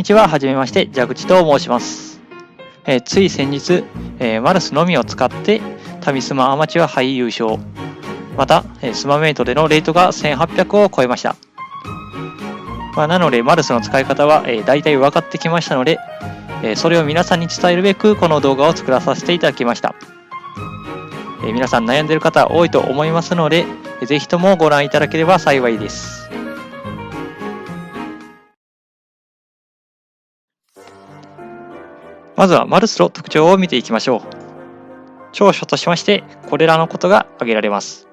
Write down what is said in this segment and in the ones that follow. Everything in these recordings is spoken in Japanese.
にちは、はじめまして、蛇口と申します。つい先日、マルスのみを使ってタミスマアマチュア杯優勝、また、スマメイトでのレートが1800を超えました。なので、マルスの使い方は、大体分かってきましたので、それを皆さんに伝えるべくこの動画を作らさせていただきました。皆さん悩んでいる方多いと思いますので、ぜひともご覧いただければ幸いです。まずはマルスの特徴を見ていきましょう。長所としまして、これらのことが挙げられます。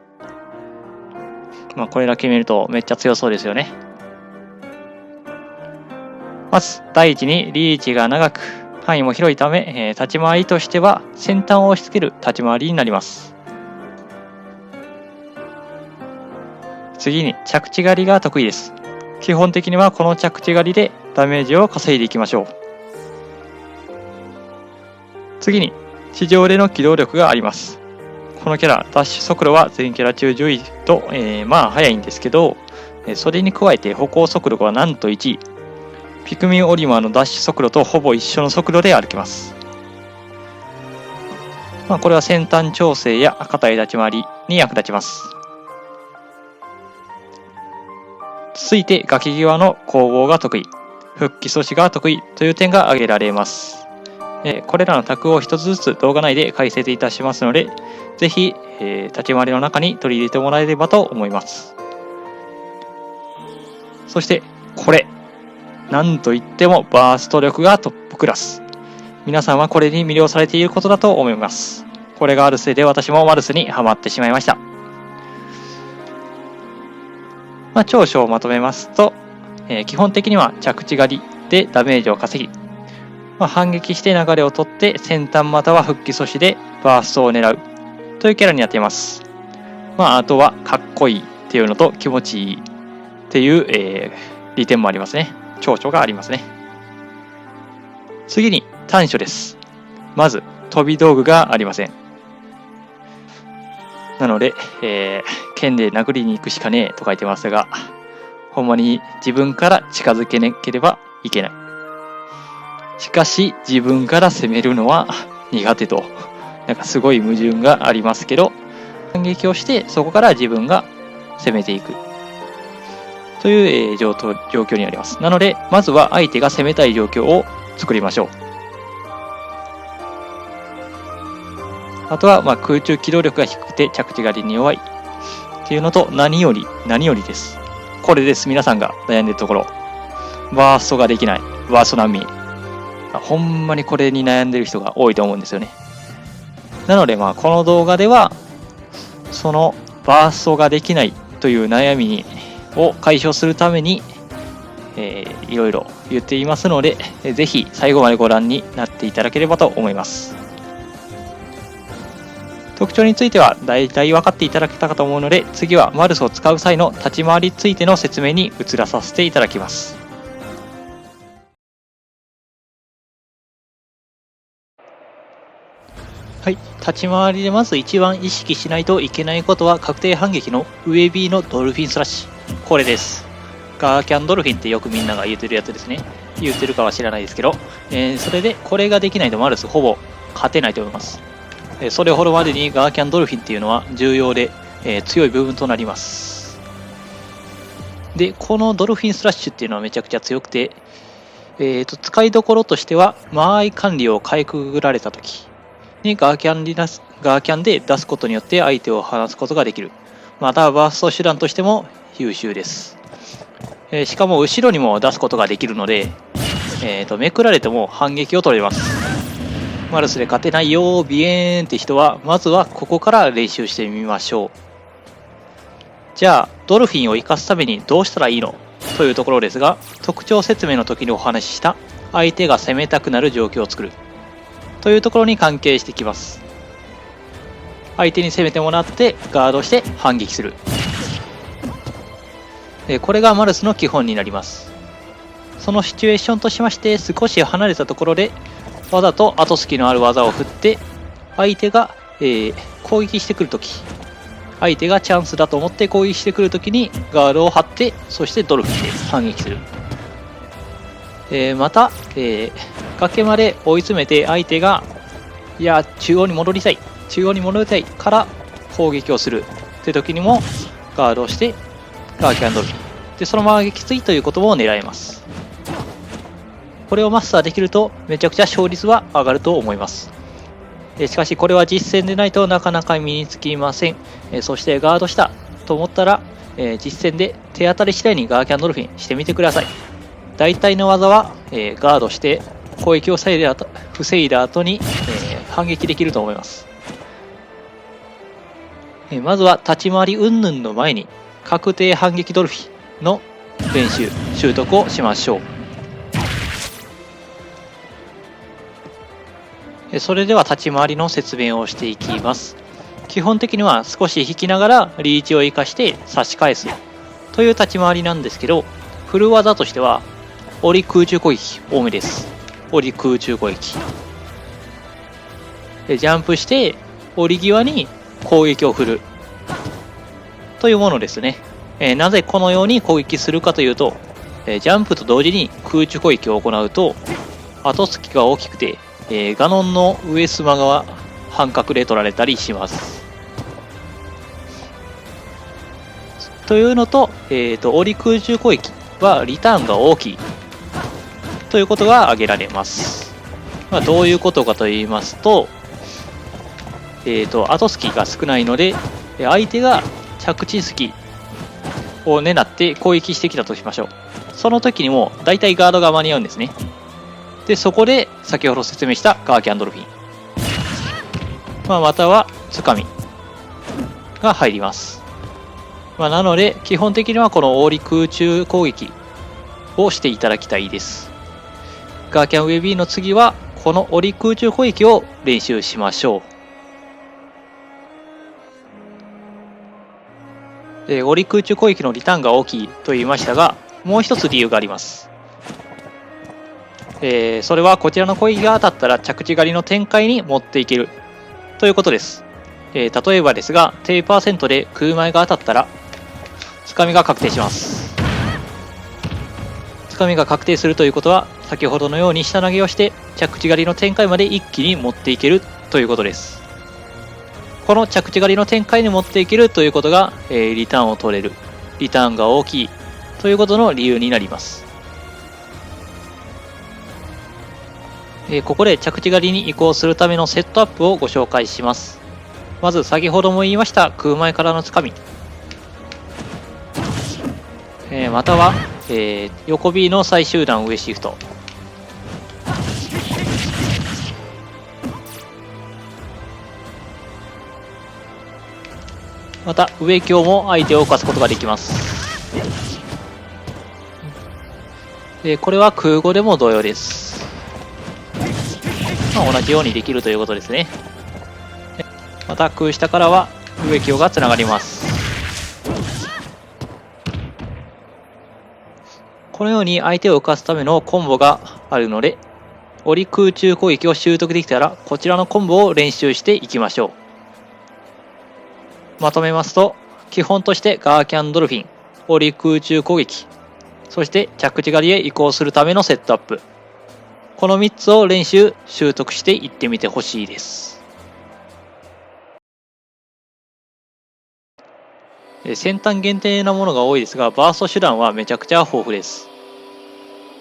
これだけ見るとめっちゃ強そうですよね。まず、第一にリーチが長く、範囲も広いため、立ち回りとしては先端を押し付ける立ち回りになります。次に、着地狩りが得意です。基本的にはこの着地狩りでダメージを稼いでいきましょう。次に、地上での機動力があります。このキャラ、ダッシュ速度は全キャラ中10位と、速いんですけど、それに加えて歩行速度がなんと1位。ピクミンオリマーのダッシュ速度とほぼ一緒の速度で歩けます。これは先端調整や硬い立ち回りに役立ちます。続いて、崖際の攻防が得意、復帰阻止が得意という点が挙げられます。これらの卓を一つずつ動画内で解説いたしますので、ぜひ、立ち回りの中に取り入れてもらえればと思います。そして、これ。なんといってもバースト力がトップクラス。皆さんはこれに魅了されていることだと思います。これがあるせいで私もマルスにハマってしまいました。長所をまとめますと、基本的には着地狩りでダメージを稼ぎ、反撃して流れを取って先端または復帰阻止でバーストを狙うというキャラになっています。あとはかっこいいっていうのと気持ちいいっていう、利点もありますね。長所がありますね。次に短所です。まず飛び道具がありません。なので、剣で殴りに行くしかねえと書いてますが、ほんまに自分から近づけなければいけない。しかし自分から攻めるのは苦手と、すごい矛盾がありますけど、反撃をしてそこから自分が攻めていくという、状況になります。なのでまずは相手が攻めたい状況を作りましょう。あとは空中機動力が低くて着地狩りに弱いっていうのと、何よりです。これです。皆さんが悩んでるところ、バーストができない、バースト難民。ほんまにこれに悩んでる人が多いと思うんですよね。なのでこの動画ではそのバーストができないという悩みを解消するために、いろいろ言っていますので、ぜひ最後までご覧になっていただければと思います。特徴については大体分かっていただけたかと思うので、次はマルスを使う際の立ち回りについての説明に移らさせていただきます。はい、立ち回りでまず一番意識しないといけないことは、確定反撃の上 B のドルフィンスラッシュ。これです。ガーキャンドルフィンってよくみんなが言ってるやつですね。言ってるかは知らないですけど、それでこれができないとマルスほぼ勝てないと思います。それほどまでにガーキャンドルフィンっていうのは重要で、強い部分となります。で、このドルフィンスラッシュっていうのはめちゃくちゃ強くて、使いどころとしては、間合い管理をかいくぐられたときにガーキャンで出すことによって相手を離すことができる。またバースト手段としても優秀です。しかも後ろにも出すことができるので、めくられても反撃を取れます。マルスで勝てないよビエーンって人は、まずはここから練習してみましょう。じゃあドルフィンを生かすためにどうしたらいいのというところですが、特徴説明の時にお話しした相手が攻めたくなる状況を作るというところに関係してきます。相手に攻めてもらってガードして反撃する。これがマルスの基本になります。そのシチュエーションとしまして、少し離れたところでわざと後隙のある技を振って、相手が、攻撃してくるとき、相手がチャンスだと思って攻撃してくるときにガードを張って、そしてドルフィンで反撃する。また、崖まで追い詰めて相手が、いや、中央に戻りたいから攻撃をするって時にもガードをしてガーキャンドルフィンでそのまま撃墜ということも狙えます。これをマスターできるとめちゃくちゃ勝率は上がると思います。しかしこれは実戦でないとなかなか身につきません。そしてガードしたと思ったら、実戦で手当たり次第にガーキャンドルフィンしてみてください。大体の技は、ガードして攻撃を防いだ後に、反撃できると思います。まずは立ち回り云々の前に確定反撃ドルフィンの練習習得をしましょう。それでは立ち回りの説明をしていきます。基本的には少し引きながらリーチを生かして差し返すという立ち回りなんですけど、フル技としては折り空中攻撃多めです。折り空中攻撃でジャンプして折り際に攻撃を振るというものですね。なぜこのように攻撃するかというと、ジャンプと同時に空中攻撃を行うと後突きが大きくて、ガノンの上スマが半角で取られたりします。というのと、折り空中攻撃はリターンが大きいということが挙げられます。どういうことかと言いますと、後突きが少ないので相手が着地突きを狙って攻撃してきたとしましょう。その時にもだいたいガードが間に合うんですね。でそこで先ほど説明したガーキャンドルフィン、またはつかみが入ります。なので基本的にはこの折り空中攻撃をしていただきたいです。ガーキャンウェビーの次はこの折り空中攻撃を練習しましょう。折り空中攻撃のリターンが大きいと言いましたが、もう一つ理由があります。それはこちらの攻撃が当たったら着地狩りの展開に持っていけるということです。例えばですが、低パーセントで空前が当たったらつかみが確定します。つかみが確定するということは、先ほどのように下投げをして着地狩りの展開まで一気に持っていけるということです。この着地狩りの展開に持っていけるということが、リターンを取れる、リターンが大きいということの理由になります。ここで着地狩りに移行するためのセットアップをご紹介します。まず先ほども言いました空前からのつかみ、または、横 B の最終段上シフト、また上強も相手を動かすことができます。これは空語でも同様です。同じようにできるということですね。また空下からは上強がつながります。このように相手を浮かすためのコンボがあるので、折り空中攻撃を習得できたらこちらのコンボを練習していきましょう。まとめますと、基本としてガーキャンドルフィン、折り空中攻撃、そして着地狩りへ移行するためのセットアップ、この3つを練習習得していってみてほしいです。先端限定なものが多いですが、バースト手段はめちゃくちゃ豊富です。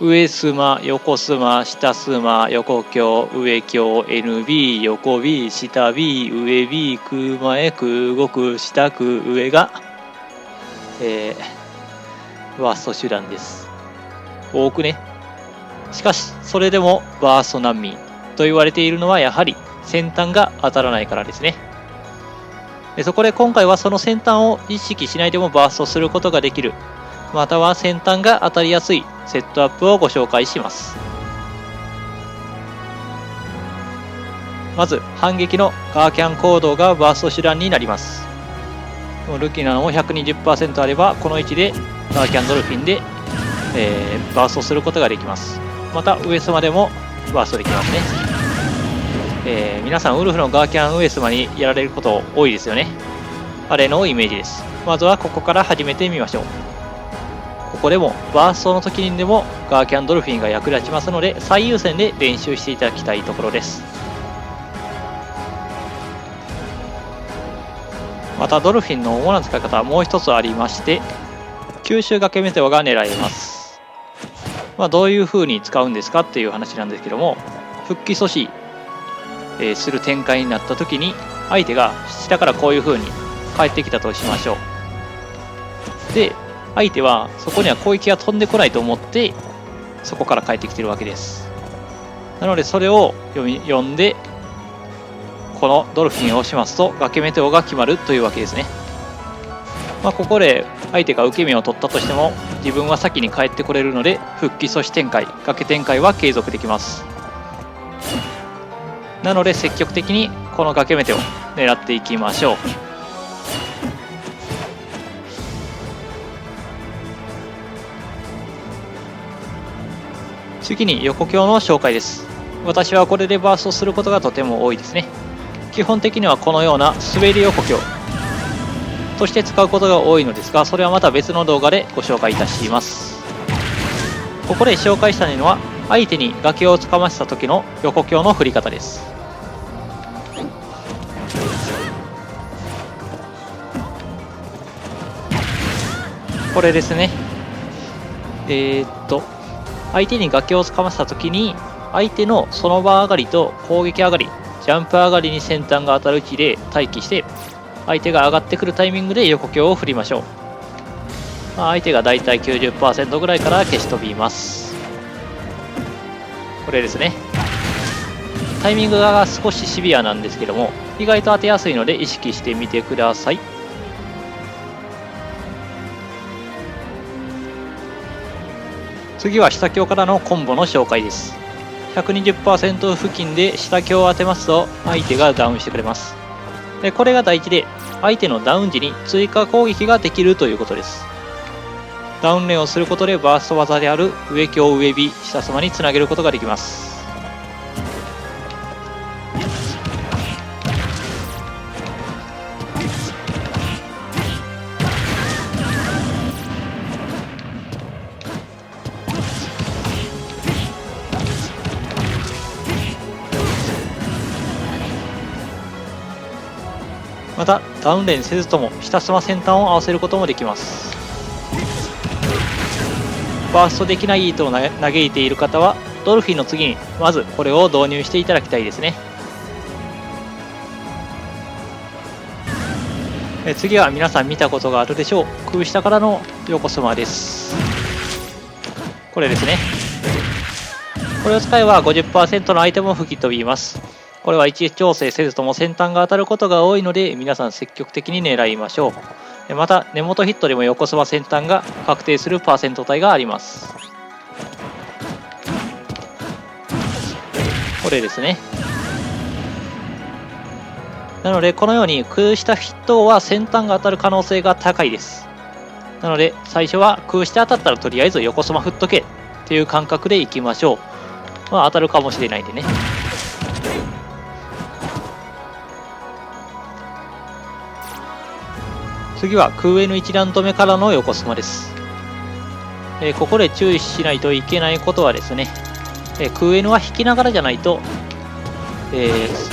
上スマ、横スマ、下スマ、横強、上強、NB、横 B、下 B、上 B、空前、空極、下空、上が、バースト手段です。多くね。しかし、それでもバースト難民と言われているのはやはり先端が当たらないからですね。そこで今回はその先端を意識しないでもバーストすることができる、または先端が当たりやすいセットアップをご紹介します。まず反撃のガーキャン行動がバースト手段になります。ルキナのも 120% あればこの位置でガーキャンドルフィンで、バーストすることができます。また上スマでもバーストできますね。皆さんウルフのガーキャン上スマにやられること多いですよね。あれのイメージです。まずはここから始めてみましょう。ここでもバーストの時にでもガーキャンドルフィンが役立ちますので、最優先で練習していただきたいところです。またドルフィンの主な使い方はもう一つありまして、吸収掛けメテオが狙えます。どういう風に使うんですかっていう話なんですけども、復帰阻止、する展開になった時に相手が下からこういう風に帰ってきたとしましょう。で、相手はそこには攻撃が飛んでこないと思ってそこから帰ってきてるわけです。なのでそれを読んでこのドルフィンを押しますと崖メテオが決まるというわけですね。ここで相手が受け身を取ったとしても自分は先に帰ってこれるので、復帰阻止展開、崖展開は継続できます。なので積極的にこの崖メテオ狙っていきましょう。次に横強の紹介です。私はこれでバーストすることがとても多いですね。基本的にはこのような滑り横強として使うことが多いのですが、それはまた別の動画でご紹介いたします。ここで紹介したいのは相手に崖をつかませた時の横強の振り方です。これですね。相手に崖をつかませた時に相手のその場上がりと攻撃上がり、ジャンプ上がりに先端が当たる位置で待機して、相手が上がってくるタイミングで横強を振りましょう。相手がだいたい 90% ぐらいから消し飛びます。これですね。タイミングが少しシビアなんですけども、意外と当てやすいので意識してみてください。次は下強からのコンボの紹介です。120% 付近で下強を当てますと相手がダウンしてくれます。で、これが大事で、相手のダウン時に追加攻撃ができるということです。ダウンレーンをすることでバースト技である上強上 B 下様につなげることができます。またダウンレーンせずとも下スマ先端を合わせることもできます。バーストできないと嘆いている方はドルフィンの次にまずこれを導入していただきたいですね。次は皆さん見たことがあるでしょう、空下からの横スマです。これですね。これを使えば 50% のアイテムを吹き飛びます。これは位置調整せずとも先端が当たることが多いので皆さん積極的に狙いましょう。また根元ヒットでも横スマ先端が確定するパーセント帯があります。これですね。なのでこのように空下ヒットは先端が当たる可能性が高いです。なので最初は空下当たったらとりあえず横スマ振っとけっていう感覚でいきましょう。当たるかもしれないんでね。次は空上の一段止めからの横スマです。ここで注意しないといけないことはですね、空上のは引きながらじゃないと、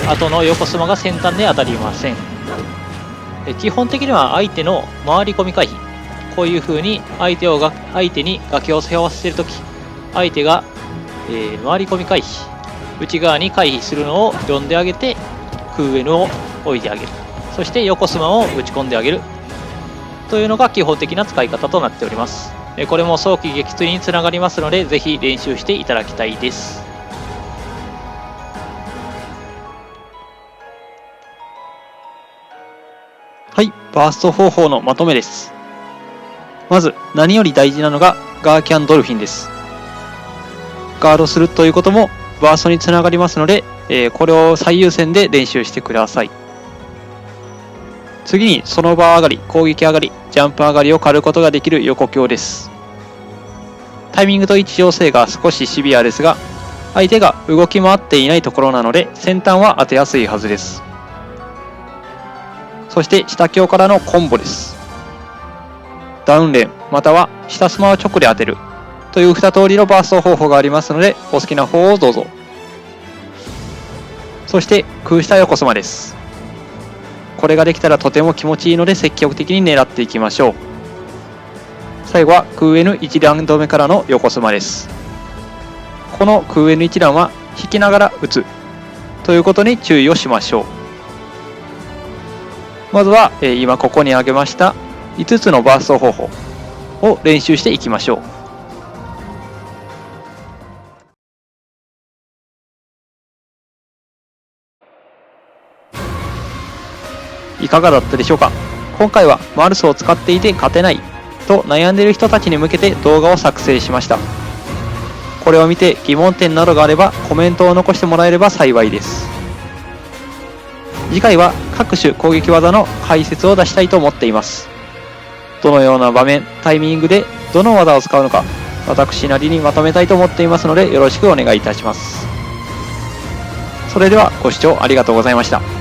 後の横スマが先端で当たりません。基本的には相手の回り込み回避、こういう風に相手に崖を背負わせているとき、相手が、回り込み回避、内側に回避するのを読んであげて空上のを置いてあげる、そして横スマを打ち込んであげるというのが基本的な使い方となっております。これも早期撃墜につながりますので、ぜひ練習していただきたいです。はい、バースト方法のまとめです。まず何より大事なのがガーキャンドルフィンです。ガードするということもバーストにつながりますので、これを最優先で練習してください。次にその場上がり、攻撃上がり、ジャンプ上がりを狩ることができる横強です。タイミングと位置調整が少しシビアですが、相手が動き回っていないところなので先端は当てやすいはずです。そして下強からのコンボです。ダウンレーン、または下スマを直で当てるという2通りのバースト方法がありますので、お好きな方をどうぞ。そして空下横スマです。これができたらとても気持ちいいので積極的に狙っていきましょう。最後は空 N1 段止めからの横スマです。この空 N1 段は引きながら打つということに注意をしましょう。まずは今ここに挙げました5つのバースト方法を練習していきましょう。いかがだったでしょうか。今回はマルスを使っていて勝てないと悩んでいる人たちに向けて動画を作成しました。これを見て疑問点などがあればコメントを残してもらえれば幸いです。次回は各種攻撃技の解説を出したいと思っています。どのような場面、タイミングでどの技を使うのか、私なりにまとめたいと思っていますのでよろしくお願いいたします。それではご視聴ありがとうございました。